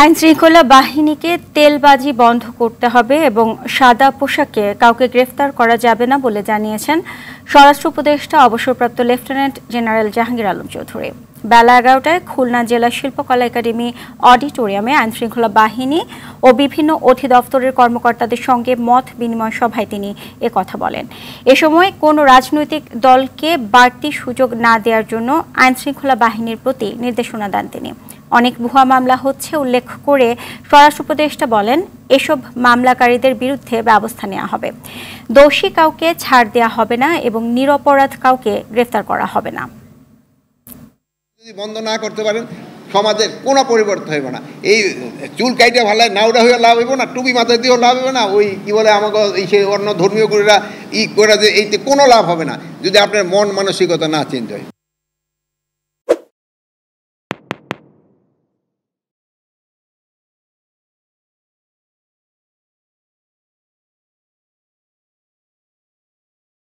আইনশৃঙ্খলা বাহিনীকে তেলবাজি বন্ধ করতে হবে এবং সাদা পোশাকে কাউকে গ্রেফতার করা যাবে না বলে জানিয়েছেন স্বরাষ্ট্র উপদেষ্টা অবসরপ্রাপ্ত লেফটেন্যান্ট জেনারেল জাহাঙ্গীর আলম চৌধুরী। বেলা ১১টায় খুলনা জেলা শিল্পকলা একাডেমি অডিটোরিয়ামে আইনশৃঙ্খলা বাহিনী ও বিভিন্ন অধিদপ্তরের কর্মকর্তাদের সঙ্গে মত বিনিময় সভায় তিনি একথা বলেন। এ সময় কোনো রাজনৈতিক দলকে বাড়তি সুযোগ না দেওয়ার জন্য আইনশৃঙ্খলা বাহিনীর প্রতি নির্দেশনা দেন তিনি। অনেক ভুয়া মামলা হচ্ছে উল্লেখ করে স্বরাষ্ট্র উপদেষ্টা বলেন, এসব মামলাকারীদের বিরুদ্ধে ব্যবস্থা নেওয়া হবে। দোষী কাউকে ছাড় দেওয়া হবে না এবং নিরপরাধ কাউকে গ্রেফতার করা হবে না। যদি বন্ধ না করতে পারেন সমাজের কোনো পরিবর্তন হইব না। এই চুল কাইটা ভালো নাওড়া হয়ে লাভ হইব না, টুপি মাথায় দিয়েও লাভ হবে না, ওই কি বলে আমাকে এই সে অন্য ধর্মীয় গুরুরা করে যে এইতে কোনো লাভ হবে না যদি আপনার মন মানসিকতা না চেঞ্জ হয়।